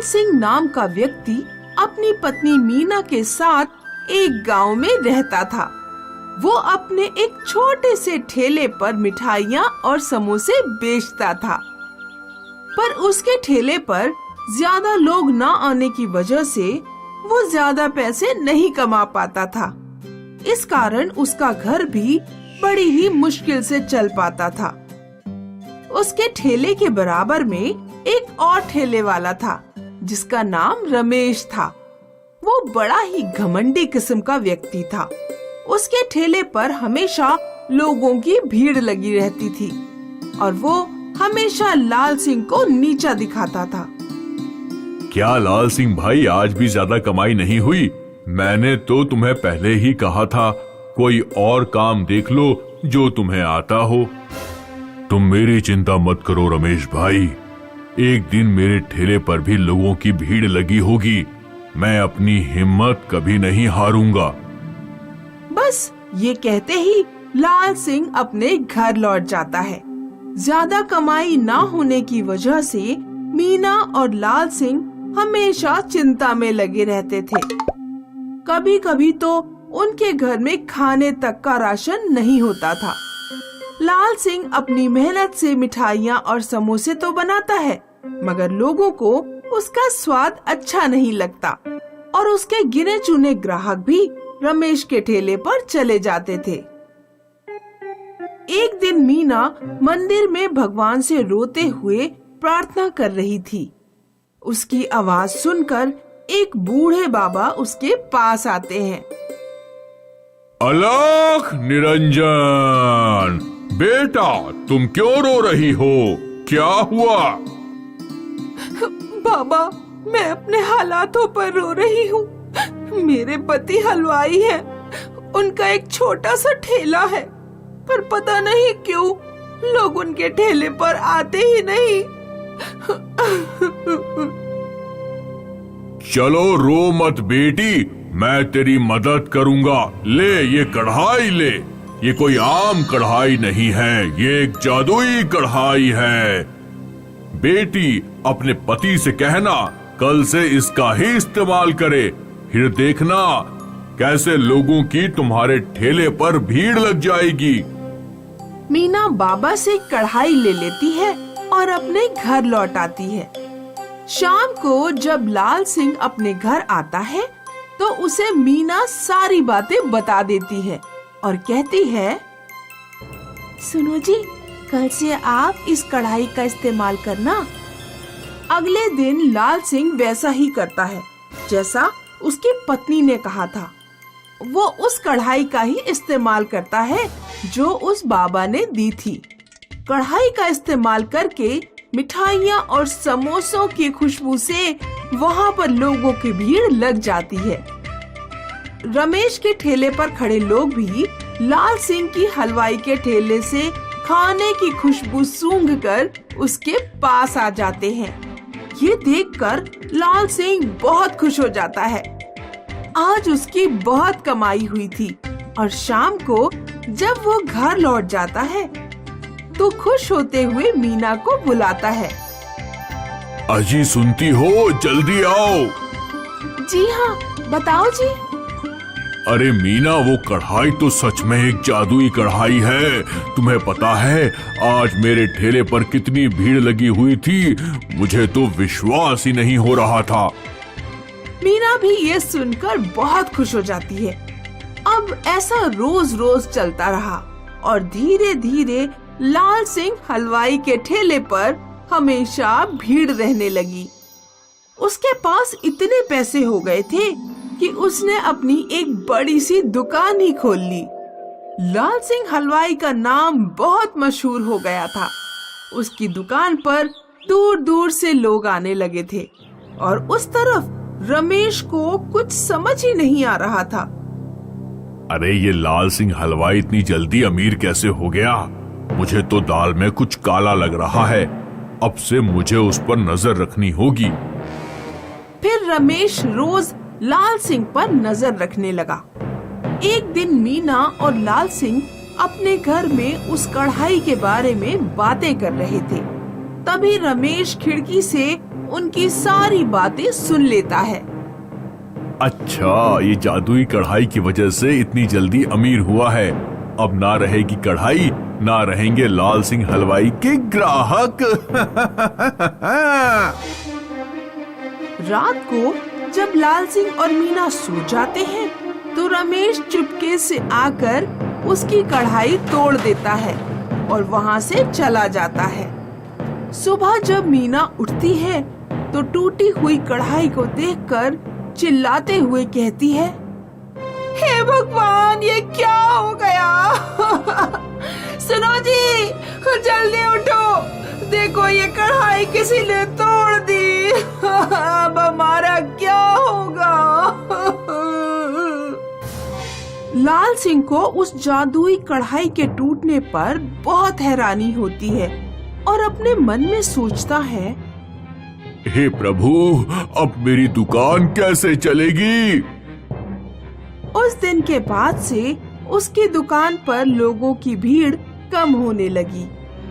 सिंह नाम का व्यक्ति अपनी पत्नी मीना के साथ एक गांव में रहता था। वो अपने एक छोटे से ठेले पर मिठाइयाँ और समोसे बेचता था, पर उसके ठेले पर ज्यादा लोग न आने की वजह से वो ज्यादा पैसे नहीं कमा पाता था। इस कारण उसका घर भी बड़ी ही मुश्किल से चल पाता था। उसके ठेले के बराबर में एक और ठेले वाला था जिसका नाम रमेश था। वो बड़ा ही घमंडी किस्म का व्यक्ति था। उसके ठेले पर हमेशा लोगों की भीड़ लगी रहती थी और वो हमेशा लाल सिंह को नीचा दिखाता था। क्या लाल सिंह भाई, आज भी ज्यादा कमाई नहीं हुई? मैंने तो तुम्हें पहले ही कहा था, कोई और काम देख लो जो तुम्हें आता हो। तुम मेरी चिंता मत करो रमेश भाई, एक दिन मेरे ठेले पर भी लोगों की भीड़ लगी होगी। मैं अपनी हिम्मत कभी नहीं हारूंगा। बस ये कहते ही लाल सिंह अपने घर लौट जाता है। ज्यादा कमाई ना होने की वजह से मीना और लाल सिंह हमेशा चिंता में लगे रहते थे। कभी कभी तो उनके घर में खाने तक का राशन नहीं होता था। लाल सिंह अपनी मेहनत से मिठाइयाँ और समोसे तो बनाता है, मगर लोगों को उसका स्वाद अच्छा नहीं लगता और उसके गिने चुने ग्राहक भी रमेश के ठेले पर चले जाते थे। एक दिन मीना मंदिर में भगवान से रोते हुए प्रार्थना कर रही थी। उसकी आवाज सुनकर एक बूढ़े बाबा उसके पास आते हैं। अलख निरंजन, बेटा तुम क्यों रो रही हो? क्या हुआ? बाबा, मैं अपने हालातों पर रो रही हूँ। मेरे पति हलवाई हैं। उनका एक छोटा सा ठेला है, पर पता नहीं क्यों लोग उनके ठेले पर आते ही नहीं। चलो रो मत बेटी, मैं तेरी मदद करूंगा। ले ये कढ़ाई ले। ये कोई आम कढ़ाई नहीं है, ये एक जादुई कढ़ाई है। बेटी अपने पति से कहना कल से इसका ही इस्तेमाल करे, फिर देखना कैसे लोगों की तुम्हारे ठेले पर भीड़ लग जाएगी। मीना बाबा से कढ़ाई ले लेती है और अपने घर लौट आती है। शाम को जब लाल सिंह अपने घर आता है तो उसे मीना सारी बातें बता देती है और कहती है, सुनो जी, कल से आप इस कढ़ाई का इस्तेमाल करना। अगले दिन लाल सिंह वैसा ही करता है जैसा उसकी पत्नी ने कहा था। वो उस कढ़ाई का ही इस्तेमाल करता है जो उस बाबा ने दी थी। कढ़ाई का इस्तेमाल करके मिठाइयाँ और समोसों की खुशबू से वहाँ पर लोगों की भीड़ लग जाती है। रमेश के ठेले पर खड़े लोग भी लाल सिंह की हलवाई के ठेले से खाने की खुशबू सूंघकर उसके पास आ जाते हैं। ये देखकर लाल सिंह बहुत खुश हो जाता है। आज उसकी बहुत कमाई हुई थी और शाम को जब वो घर लौट जाता है तो खुश होते हुए मीना को बुलाता है। अजी सुनती हो, जल्दी आओ। जी हाँ, बताओ जी। अरे मीना, वो कढ़ाई तो सच में एक जादुई कढ़ाई है। तुम्हें पता है आज मेरे ठेले पर कितनी भीड़ लगी हुई थी? मुझे तो विश्वास ही नहीं हो रहा था। मीना भी ये सुनकर बहुत खुश हो जाती है। अब ऐसा रोज रोज चलता रहा और धीरे धीरे लाल सिंह हलवाई के ठेले पर हमेशा भीड़ रहने लगी। उसके पास इतने पैसे हो गए थे कि उसने अपनी एक बड़ी सी दुकान ही खोल ली। लाल सिंह हलवाई का नाम बहुत मशहूर हो गया था। उसकी दुकान पर दूर दूर से लोग आने लगे थे और उस तरफ रमेश को कुछ समझ ही नहीं आ रहा था। अरे ये लाल सिंह हलवाई इतनी जल्दी अमीर कैसे हो गया? मुझे तो दाल में कुछ काला लग रहा है। अब से मुझे उस पर नजर रखनी होगी। फिर रमेश रोज लाल सिंह पर नजर रखने लगा। एक दिन मीना और लाल सिंह अपने घर में उस कढ़ाई के बारे में बातें कर रहे थे। तभी रमेश खिड़की से उनकी सारी बातें सुन लेता है। अच्छा, ये जादुई कढ़ाई की वजह से इतनी जल्दी अमीर हुआ है। अब ना रहेगी कढ़ाई, ना रहेंगे लाल सिंह हलवाई के ग्राहक। रात को जब लाल सिंह और मीना सो जाते हैं तो रमेश चुपके से आकर उसकी कढ़ाई तोड़ देता है और वहाँ से चला जाता है। सुबह जब मीना उठती है तो टूटी हुई कढ़ाई को देखकर चिल्लाते हुए कहती है, हे भगवान, ये क्या हो गया? सुनो जी, जल्दी उठो, देखो ये कढ़ाई किसी ने तोड़ दी। अब हमारा क्या होगा? लाल सिंह को उस जादुई कढ़ाई के टूटने पर बहुत हैरानी होती है और अपने मन में सोचता है, हे प्रभु, अब मेरी दुकान कैसे चलेगी? उस दिन के बाद से उसकी दुकान पर लोगों की भीड़ कम होने लगी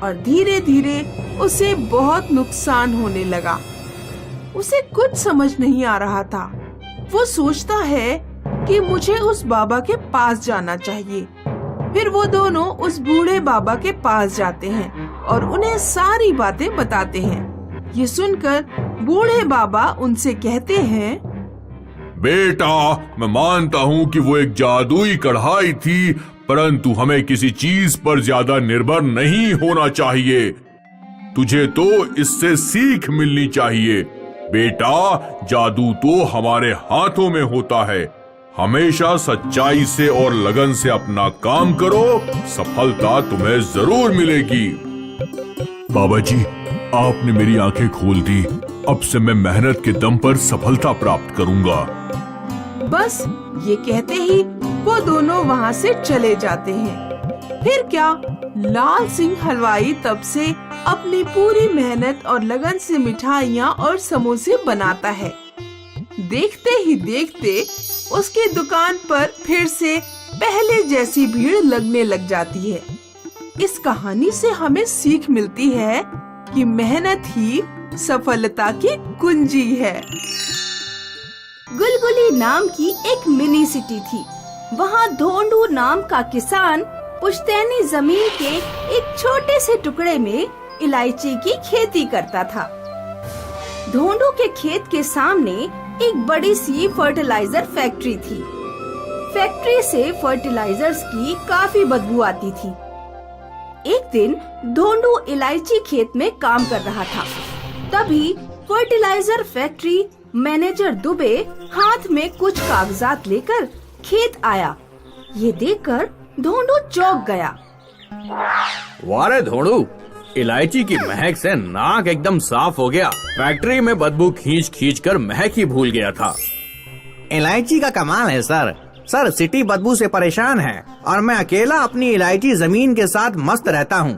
और धीरे धीरे उसे बहुत नुकसान होने लगा। उसे कुछ समझ नहीं आ रहा था। वो सोचता है कि मुझे उस बाबा के पास जाना चाहिए। फिर वो दोनों उस बूढ़े बाबा के पास जाते हैं और उन्हें सारी बातें बताते हैं। ये सुनकर बूढ़े बाबा उनसे कहते हैं, बेटा, मैं मानता हूँ कि वो एक जादुई कढ़ाई थी, परंतु हमें किसी चीज पर ज्यादा निर्भर नहीं होना चाहिए। तुझे तो इससे सीख मिलनी चाहिए। बेटा, जादू तो हमारे हाथों में होता है। हमेशा सच्चाई से और लगन से अपना काम करो, सफलता तुम्हें जरूर मिलेगी। बाबा जी, आपने मेरी आंखें खोल दी। अब से मैं मेहनत के दम पर सफलता प्राप्त करूंगा। बस ये कहते ही वो दोनों वहाँ से चले जाते हैं। फिर क्या, लाल सिंह हलवाई तब से अपनी पूरी मेहनत और लगन से मिठाइयाँ और समोसे बनाता है। देखते ही देखते उसकी दुकान पर फिर से पहले जैसी भीड़ लगने लग जाती है। इस कहानी से हमें सीख मिलती है कि मेहनत ही सफलता की कुंजी है। गुलगुली नाम की एक मिनी सिटी थी। वहाँ धोंडू नाम का किसान पुश्तैनी जमीन के एक छोटे से टुकड़े में इलायची की खेती करता था। धोंडू के खेत के सामने एक बड़ी सी फर्टिलाइजर फैक्ट्री थी। फैक्ट्री से फर्टिलाइजर्स की काफी बदबू आती थी। एक दिन धोंडू इलायची खेत में काम कर रहा था। तभी फर्टिलाइजर फैक्ट्री मैनेजर दुबे हाथ में कुछ कागजात लेकर खेत आया। ये देखकर धोंडू चौंक गया। वारे धोंडू, इलायची की महक से नाक एकदम साफ हो गया। फैक्ट्री में बदबू खींच खींच कर महक ही भूल गया था। इलायची का कमाल है सर। सिटी बदबू से परेशान है और मैं अकेला अपनी इलायची जमीन के साथ मस्त रहता हूँ।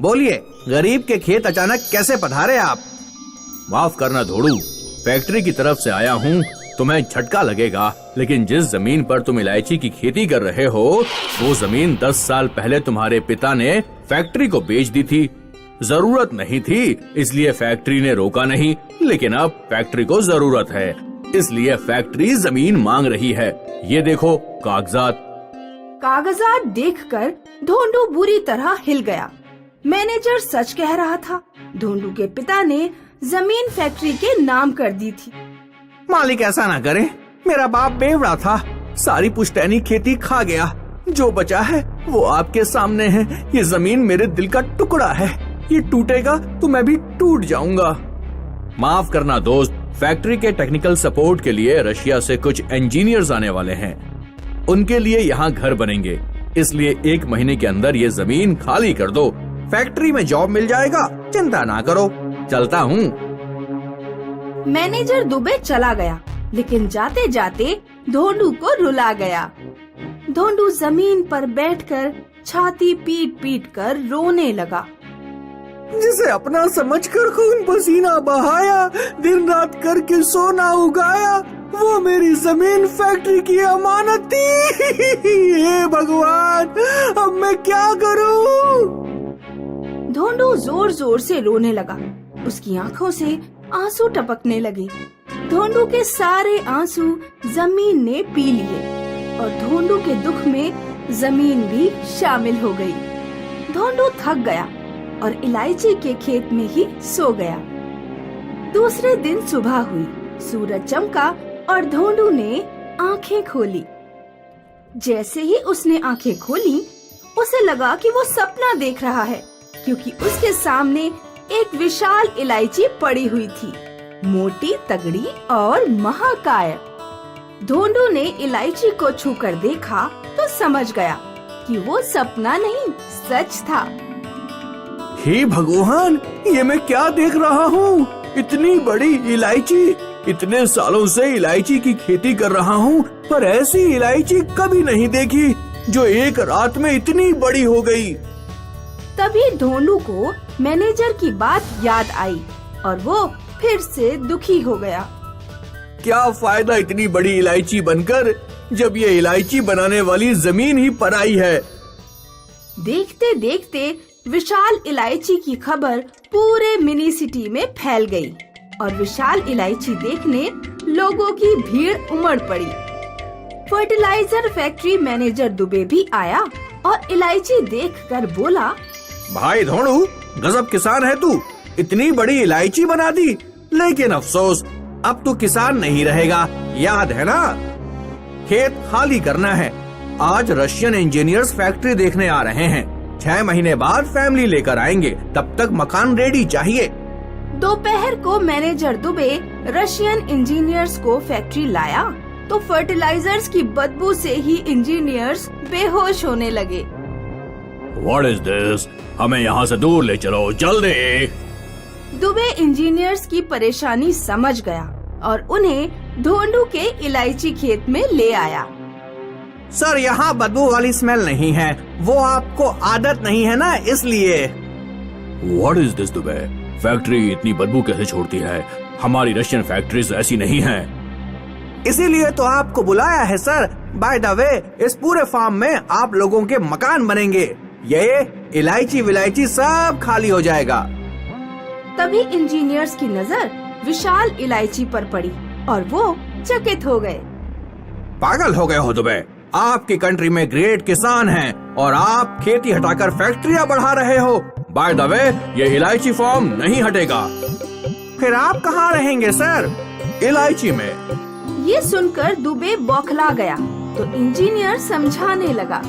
बोलिए, गरीब के खेत अचानक कैसे पधारे आप? माफ करना धोंडू, फैक्ट्री की तरफ से आया हूँ, तुम्हें झटका लगेगा, लेकिन जिस जमीन पर तुम इलायची की खेती कर रहे हो वो जमीन 10 साल पहले तुम्हारे पिता ने फैक्ट्री को बेच दी थी। जरूरत नहीं थी इसलिए फैक्ट्री ने रोका नहीं, लेकिन अब फैक्ट्री को जरूरत है, इसलिए फैक्ट्री जमीन मांग रही है। ये देखो कागजात। कागजात देखकर धोंडू बुरी तरह हिल गया। मैनेजर सच कह रहा था। धोंडू के पिता ने जमीन फैक्ट्री के नाम कर दी थी। मालिक ऐसा ना करे, मेरा बाप बेवड़ा था, सारी पुश्तैनी खेती खा गया। जो बचा है वो आपके सामने है। ये जमीन मेरे दिल का टुकड़ा है, ये टूटेगा तो मैं भी टूट जाऊंगा। माफ करना दोस्त, फैक्ट्री के टेक्निकल सपोर्ट के लिए रशिया से कुछ इंजीनियर्स आने वाले हैं। उनके लिए यहाँ घर बनेंगे, इसलिए 1 महीने के अंदर ये जमीन खाली कर दो। फैक्ट्री में जॉब मिल जाएगा, चिंता ना करो, चलता हूँ। मैनेजर दुबे चला गया, लेकिन जाते जाते धोंडू को रुला गया। धोंडू जमीन पर बैठकर छाती पीट पीट कर रोने लगा। जिसे अपना समझकर खून पसीना बहाया, दिन रात करके सोना उगाया, वो मेरी जमीन फैक्ट्री की अमानत थी। हे भगवान, अब मैं क्या करूं? धोंडू जोर जोर से रोने लगा। उसकी आंखों से आंसू टपकने लगे। धोंडू के सारे आंसू जमीन ने पी लिए और धोंडू के दुख में जमीन भी शामिल हो गई। धोंडू थक गया और इलायची के खेत में ही सो गया। दूसरे दिन सुबह हुई, सूरज चमका और धोंडू ने आंखें खोली। जैसे ही उसने आंखें खोली, उसे लगा कि वो सपना देख रहा है, क्योंकि उसके सामने एक विशाल इलायची पड़ी हुई थी, मोटी, तगड़ी और महाकाय। धोंडू ने इलायची को छूकर देखा तो समझ गया कि वो सपना नहीं, सच था। हे भगवान, ये मैं क्या देख रहा हूँ? इतनी बड़ी इलायची! इतने सालों से इलायची की खेती कर रहा हूँ, पर ऐसी इलायची कभी नहीं देखी जो एक रात में इतनी बड़ी हो गई। तभी धोंडू को मैनेजर की बात याद आई और वो फिर से दुखी हो गया। क्या फायदा इतनी बड़ी इलायची बनकर, जब ये इलायची बनाने वाली जमीन ही पराई है। देखते देखते विशाल इलायची की खबर पूरे मिनी सिटी में फैल गई और विशाल इलायची देखने लोगों की भीड़ उमड़ पड़ी। फर्टिलाइजर फैक्ट्री मैनेजर दुबे भी आया और इलायची देखकर बोला, भाई धोंडू, गजब किसान है तू, इतनी बड़ी इलायची बना दी। लेकिन अफसोस, अब तू किसान नहीं रहेगा, याद है ना? खेत खाली करना है। आज रशियन इंजीनियर्स फैक्ट्री देखने आ रहे हैं। 6 महीने बाद फैमिली लेकर आएंगे, तब तक मकान रेडी चाहिए। दोपहर को मैनेजर दुबे रशियन इंजीनियर्स को फैक्ट्री लाया तो फर्टिलाइजर्स की बदबू से ही इंजीनियर्स बेहोश होने लगे। What is this? हमें यहाँ से दूर ले चलो, जल्दी। दुबे इंजीनियर्स की परेशानी समझ गया और उन्हें धोंडू के इलायची खेत में ले आया। सर, यहाँ बदबू वाली स्मेल नहीं है, वो आपको आदत नहीं है ना, इसलिए। What is this, Dubey? Factory इतनी बदबू कैसे छोड़ती है? हमारी रशियन फैक्ट्रीज ऐसी नहीं हैं। इसीलिए तो आपको बुलाया है सर। बाय द वे, इस पूरे फार्म में आप लोगों के मकान बनेंगे। ये इलायची विलायची सब खाली हो जाएगा। तभी इंजीनियर्स की नजर विशाल इलायची पर पड़ी और वो चकित हो गए। पागल हो गए हो दुबे, आपकी कंट्री में ग्रेट किसान हैं और आप खेती हटाकर फैक्ट्रियां बढ़ा रहे हो। बाय द वे, ये इलायची फार्म नहीं हटेगा। फिर आप कहाँ रहेंगे सर? इलायची में। ये सुनकर दुबे बौखला गया तो इंजीनियर समझाने लगा,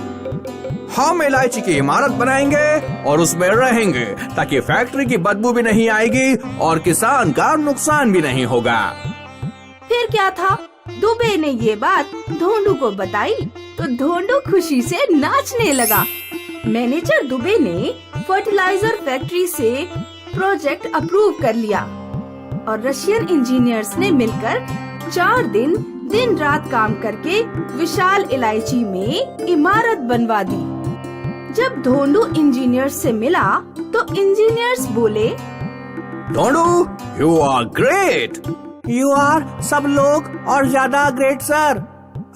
हम इलायची की इमारत बनाएंगे और उसमें रहेंगे, ताकि फैक्ट्री की बदबू भी नहीं आएगी और किसान का नुकसान भी नहीं होगा। फिर क्या था, दुबे ने ये बात धोंडू को बताई तो धोंडू खुशी से नाचने लगा। मैनेजर दुबे ने फर्टिलाइजर फैक्ट्री से प्रोजेक्ट अप्रूव कर लिया और रशियन इंजीनियर्स ने मिलकर 4 दिन रात काम करके विशाल इलायची में इमारत बनवा दी। जब धोंडू इंजीनियर्स से मिला तो इंजीनियर्स बोले, Dhondu, you are great. You are सब लोग और ज्यादा ग्रेट सर।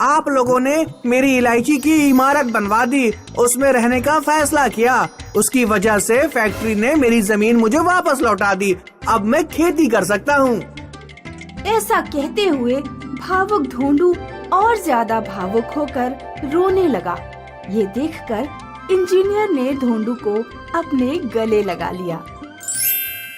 आप लोगों ने मेरी इलायची की इमारत बनवा दी, उसमें रहने का फैसला किया। उसकी वजह से फैक्ट्री ने मेरी जमीन मुझे वापस लौटा दी। अब मैं खेती कर सकता हूँ। ऐसा कहते हुए भावुक धोंडू और ज्यादा भावुक होकर रोने लगा। ये देखकर इंजीनियर ने धोंडू को अपने गले लगा लिया।